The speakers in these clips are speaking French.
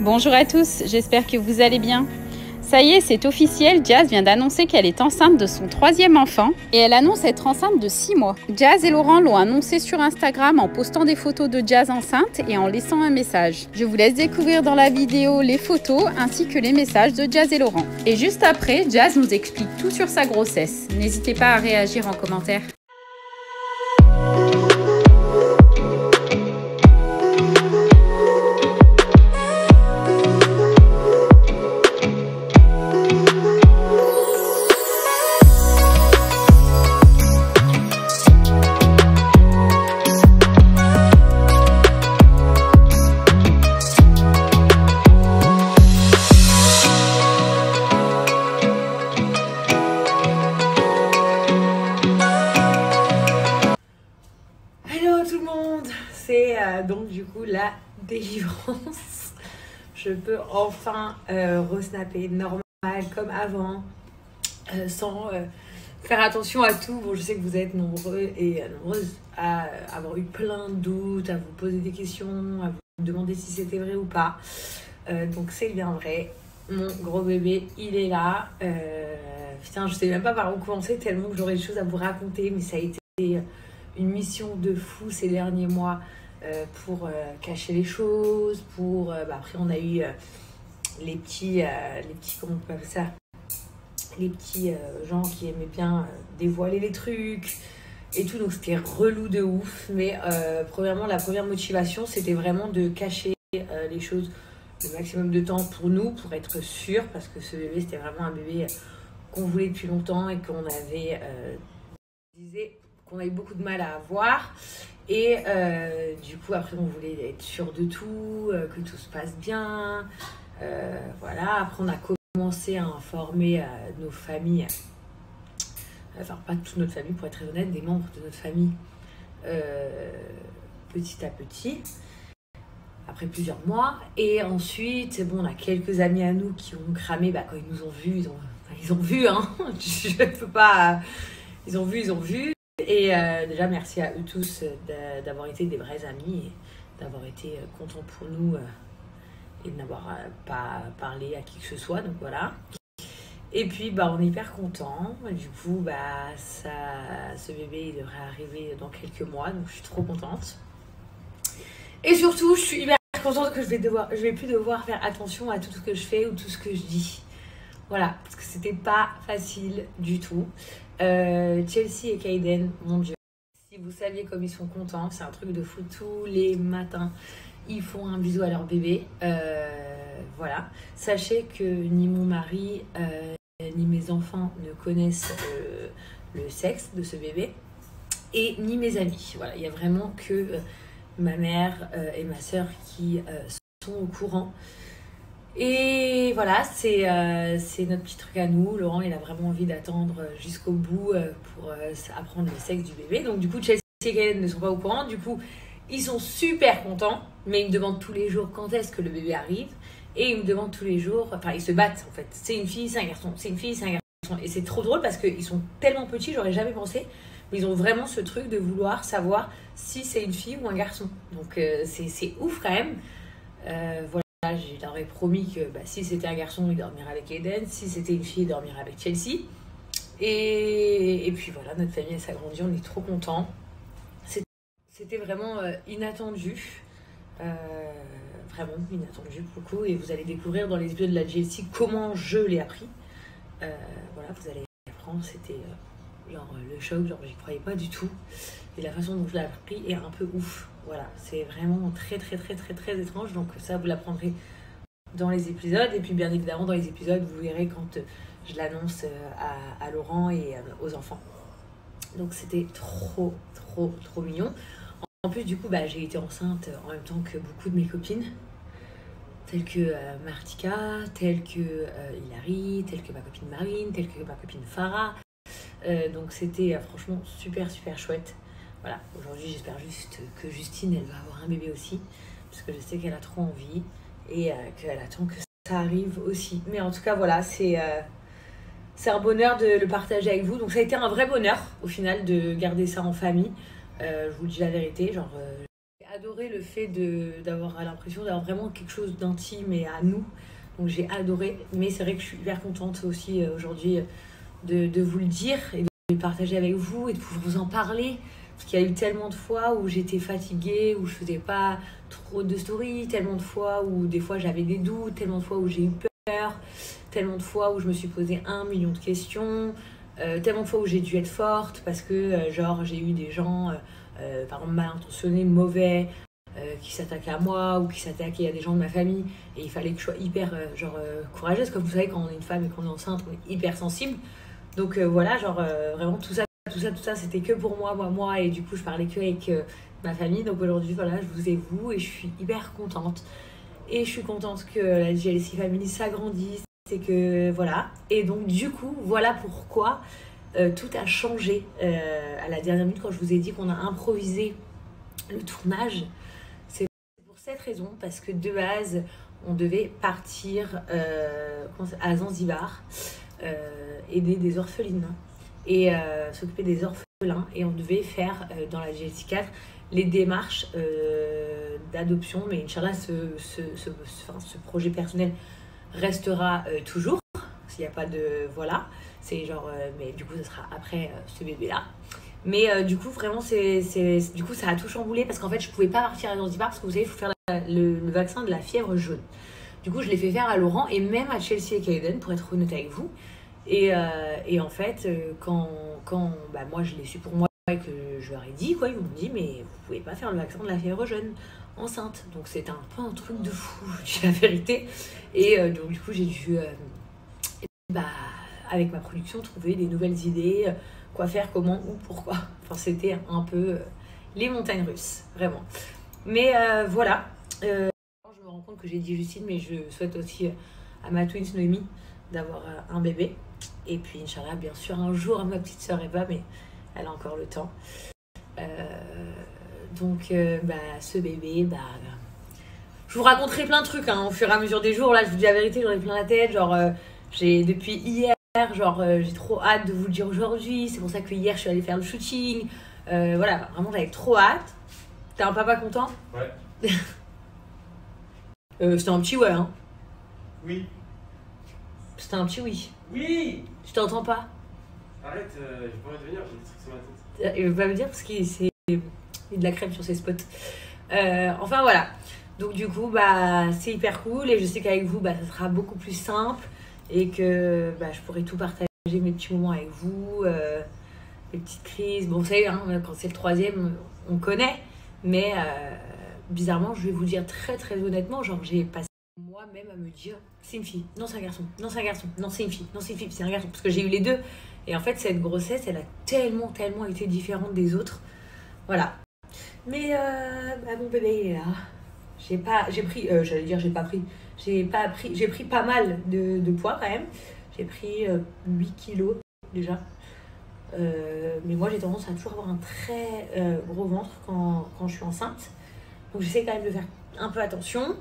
Bonjour à tous, j'espère que vous allez bien. Ça y est, c'est officiel, Jazz vient d'annoncer qu'elle est enceinte de son 3e enfant et elle annonce être enceinte de 6 mois. Jazz et Laurent l'ont annoncé sur Instagram en postant des photos de Jazz enceinte et en laissant un message. Je vous laisse découvrir dans la vidéo les photos ainsi que les messages de Jazz et Laurent. Et juste après, Jazz nous explique tout sur sa grossesse. N'hésitez pas à réagir en commentaire. C'est donc du coup la délivrance. Je peux enfin resnapper normal comme avant, sans faire attention à tout. Bon, je sais que vous êtes nombreux et nombreuses à avoir eu plein de doutes, à vous poser des questions, à vous demander si c'était vrai ou pas. Donc c'est bien vrai, mon gros bébé il est là. Putain, je sais même pas par où commencer tellement que j'aurais des choses à vous raconter, mais ça a été une mission de fou ces derniers mois pour cacher les choses, pour après on a eu les petits comment on peut appeler ça, les petits gens qui aimaient bien dévoiler les trucs et tout, donc c'était relou de ouf. Mais premièrement, la première motivation c'était vraiment de cacher les choses le maximum de temps pour nous, pour être sûr, parce que ce bébé c'était vraiment un bébé qu'on voulait depuis longtemps et qu'on avait qu'on avait beaucoup de mal à avoir. Et du coup, après, on voulait être sûr de tout, que tout se passe bien. Voilà. Après, on a commencé à informer nos familles, enfin, pas toute notre famille, pour être très honnête, des membres de notre famille, petit à petit, après plusieurs mois. Et ensuite, bon, on a quelques amis à nous qui ont cramé quand ils nous ont vus. Ils ont vu, hein. Je ne peux pas. Ils ont vu. Et déjà, merci à eux tous d'avoir été des vrais amis et d'avoir été contents pour nous et de n'avoir pas parlé à qui que ce soit. Donc voilà. Et puis, on est hyper contents. Du coup, ce bébé il devrait arriver dans quelques mois. Donc, je suis trop contente. Et surtout, je suis hyper contente que je vais plus devoir faire attention à tout ce que je fais ou tout ce que je dis. Voilà, parce que c'était pas facile du tout. Chelsea et Kaiden, mon Dieu, si vous saviez comme ils sont contents, c'est un truc de fou. Tous les matins ils font un bisou à leur bébé. Voilà, sachez que ni mon mari ni mes enfants ne connaissent le sexe de ce bébé et ni mes amis. Voilà, il y a vraiment que ma mère et ma soeur qui sont au courant. Et voilà, c'est notre petit truc à nous. Laurent, il a vraiment envie d'attendre jusqu'au bout pour apprendre le sexe du bébé. Donc du coup, Chelsea et Kaiden ne sont pas au courant. Du coup, ils sont super contents, mais ils me demandent tous les jours quand est-ce que le bébé arrive. Et ils me demandent tous les jours, enfin ils se battent en fait. C'est une fille, c'est un garçon, c'est une fille, c'est un garçon. Et c'est trop drôle parce qu'ils sont tellement petits, j'aurais jamais pensé. Mais ils ont vraiment ce truc de vouloir savoir si c'est une fille ou un garçon. Donc c'est ouf quand même. Voilà. Je leur ai promis que si c'était un garçon, il dormirait avec Eden. Si c'était une fille, il dormirait avec Chelsea. Et puis voilà, notre famille elle s'agrandit, on est trop contents. C'était vraiment inattendu. Vraiment inattendu pour le coup. Et vous allez découvrir dans les épisodes de la Chelsea comment je l'ai appris. Voilà, vous allez apprendre. C'était le choc, j'y croyais pas du tout. Et la façon dont je l'ai appris est un peu ouf. Voilà, c'est vraiment très étrange. Donc ça, vous l'apprendrez dans les épisodes. Et puis bien évidemment, dans les épisodes, vous verrez quand je l'annonce à Laurent et aux enfants. Donc c'était trop mignon. En plus, du coup, j'ai été enceinte en même temps que beaucoup de mes copines. Telles que Martika, telles que Hilary, telles que ma copine Marine, telles que ma copine Farah. Donc c'était franchement super chouette. Voilà, aujourd'hui j'espère juste que Justine elle va avoir un bébé aussi, parce que je sais qu'elle a trop envie et qu'elle attend que ça arrive aussi. Mais en tout cas voilà, c'est un bonheur de le partager avec vous. Donc ça a été un vrai bonheur au final de garder ça en famille. Je vous dis la vérité, adoré le fait d'avoir l'impression d'avoir vraiment quelque chose d'intime et à nous. Donc j'ai adoré, mais c'est vrai que je suis hyper contente aussi aujourd'hui de vous le dire et de le partager avec vous et de pouvoir vous en parler. Parce qu'il y a eu tellement de fois où j'étais fatiguée, où je faisais pas trop de stories, tellement de fois où des fois j'avais des doutes, tellement de fois où j'ai eu peur, tellement de fois où je me suis posé 1 million de questions, tellement de fois où j'ai dû être forte parce que genre j'ai eu des gens par exemple mal intentionnés, mauvais, qui s'attaquaient à moi ou qui s'attaquaient à des gens de ma famille, et il fallait que je sois hyper courageuse. Comme vous savez, quand on est une femme et qu'on est enceinte, on est hyper sensible. Donc voilà, vraiment tout ça, c'était que pour moi, et du coup je parlais que avec ma famille. Donc aujourd'hui voilà, je vous ai vous et je suis hyper contente. Et je suis contente que la JLC Family s'agrandisse et que voilà. Et donc du coup, voilà pourquoi tout a changé à la dernière minute quand je vous ai dit qu'on a improvisé le tournage. C'est pour cette raison, parce que de base, on devait partir à Zanzibar, aider des orphelines et s'occuper des orphelins. Et on devait faire dans la JLC 4 les démarches d'adoption. Mais Inch'Allah, ce projet personnel restera toujours. S'il n'y a pas de... Voilà. C'est genre... mais du coup, ça sera après ce bébé-là. Mais du coup, vraiment, du coup, ça a tout chamboulé parce qu'en fait, je pouvais pas partir à Zanzibar parce que vous savez, il faut faire le vaccin de la fièvre jaune. Du coup, je l'ai fait faire à Laurent et même à Chelsea et Kaiden, pour être honnête avec vous. Et en fait, quand moi, je l'ai su pour moi et que je leur ai dit, quoi, ils m'ont dit, mais vous pouvez pas faire le vaccin de la fièvre jaune enceinte. Donc, c'était un peu un truc de fou, je dis la vérité. Et donc, du coup, j'ai dû, avec ma production, trouver des nouvelles idées. Quoi faire, comment, où, pourquoi. Enfin, c'était un peu les montagnes russes, vraiment. Mais voilà. Je me rends compte que j'ai dit Justine, mais je souhaite aussi à ma twin Noémie d'avoir un bébé. Et puis, Inch'Allah, bien sûr, un jour à ma petite sœur Eva, mais elle a encore le temps. Donc, ce bébé, je vous raconterai plein de trucs au fur et à mesure des jours. Là, je vous dis la vérité, j'en ai plein la tête. J'ai depuis hier, j'ai trop hâte de vous le dire aujourd'hui. C'est pour ça que hier je suis allée faire le shooting. Voilà, vraiment j'avais trop hâte. T'es un papa content? Ouais. C'était un petit ouais, hein? Oui. C'était un petit oui. Oui. Je t'entends pas. Arrête, j'ai pas envie de venir, j'ai des trucs sur ma tête. Il veut pas me dire parce qu'il y a de la crème sur ses spots. Enfin voilà. Donc du coup, c'est hyper cool et je sais qu'avec vous, ça sera beaucoup plus simple. Et que je pourrais tout partager, mes petits moments avec vous, les petites crises. Bon, vous savez, quand c'est le 3e, on connaît. Mais bizarrement, je vais vous dire très très honnêtement, j'ai passé moi-même à me dire, c'est une fille, non c'est un garçon, non c'est un garçon, non c'est une fille, non c'est une fille, c'est un garçon. Parce que j'ai eu les deux. Et en fait, cette grossesse, elle a tellement été différente des autres. Voilà. Mais mon bébé, il est là. J'ai pris pas mal de poids quand même. J'ai pris 8 kilos déjà. Mais moi j'ai tendance à toujours avoir un très gros ventre quand je suis enceinte. Donc j'essaie quand même de faire un peu attention.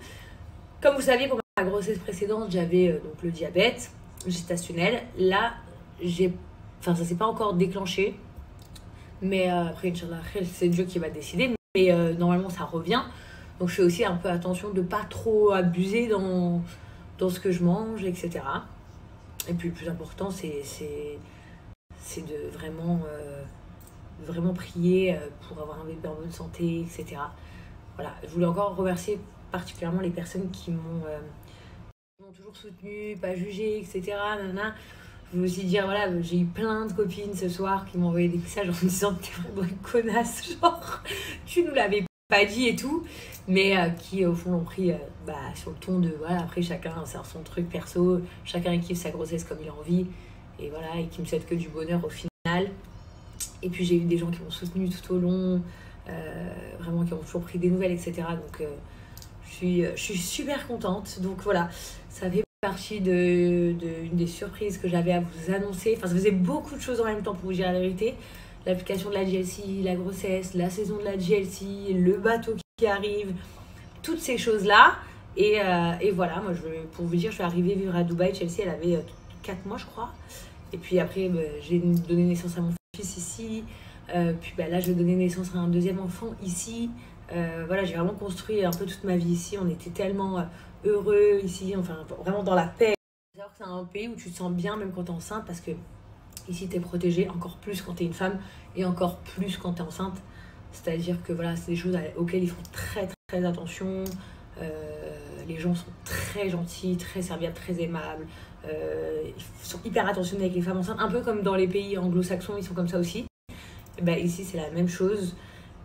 Comme vous savez, pour ma grossesse précédente, j'avais donc le diabète gestationnel. Là, ça s'est pas encore déclenché. Mais après, Inch'Allah, c'est Dieu qui va décider. Mais normalement, ça revient. Donc je fais aussi un peu attention de ne pas trop abuser dans ce que je mange, etc. Et puis le plus important, c'est de vraiment prier pour avoir un bébé en bonne santé, etc. Voilà, je voulais encore remercier particulièrement les personnes qui m'ont toujours soutenue, pas jugée, etc. Nanana. Je veux aussi dire, voilà, j'ai eu plein de copines ce soir qui m'ont envoyé des messages en me disant que t'es vraiment une connasse, genre, tu nous l'avais pas dit et tout, mais qui au fond l'ont pris sur le ton de, voilà, après chacun sert son truc perso, chacun kiffe sa grossesse comme il a envie, et voilà, et qui me souhaitent que du bonheur au final. Et puis j'ai eu des gens qui m'ont soutenu tout au long, vraiment qui ont toujours pris des nouvelles, etc. Donc je suis super contente. Donc voilà, ça fait partie d'une des surprises que j'avais à vous annoncer. Enfin, ça faisait beaucoup de choses en même temps, pour vous dire la vérité. L'application de la JLC, la grossesse, la saison de la JLC, le bateau qui arrive, toutes ces choses-là. Et voilà, moi, pour vous dire, je suis arrivée vivre à Dubaï. Chelsea, elle avait 4 mois, je crois. Et puis après, j'ai donné naissance à mon fils ici. Puis bah, là, je vais donner naissance à un deuxième enfant ici. Voilà, j'ai vraiment construit un peu toute ma vie ici. On était tellement heureux ici, enfin vraiment dans la paix. C'est un pays où tu te sens bien même quand tu es enceinte parce que ici tu es protégée encore plus quand tu es une femme et encore plus quand tu es enceinte. C'est-à-dire que voilà, c'est des choses auxquelles ils font très très attention. Les gens sont très gentils, très serviables, très aimables. Ils sont hyper attentionnés avec les femmes enceintes, un peu comme dans les pays anglo-saxons, ils sont comme ça aussi. Et ben, ici, c'est la même chose.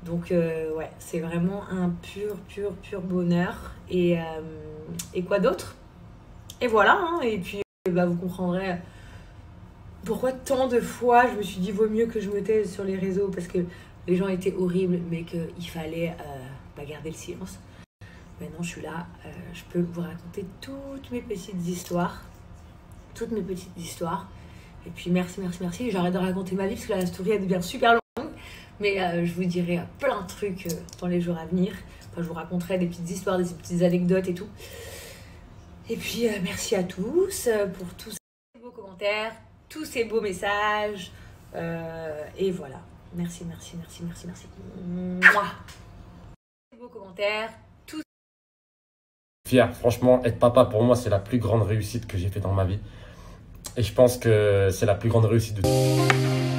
Donc, ouais, c'est vraiment un pur bonheur. Et quoi d'autre? Et voilà, hein. Et puis, bah, vous comprendrez pourquoi tant de fois je me suis dit vaut mieux que je me taise sur les réseaux parce que les gens étaient horribles, mais qu'il fallait garder le silence. Maintenant, je suis là, je peux vous raconter toutes mes petites histoires. Et puis, merci. J'arrête de raconter ma vie parce que la story, elle devient super longue. Mais je vous dirai plein de trucs dans les jours à venir. Enfin, je vous raconterai des petites histoires, des petites anecdotes et tout. Et puis, merci à tous pour tous ces beaux commentaires, tous ces beaux messages. Et voilà. Merci. Mouah. Ces beaux commentaires. Fier, franchement, être papa pour moi, c'est la plus grande réussite que j'ai fait dans ma vie. Et je pense que c'est la plus grande réussite de tout.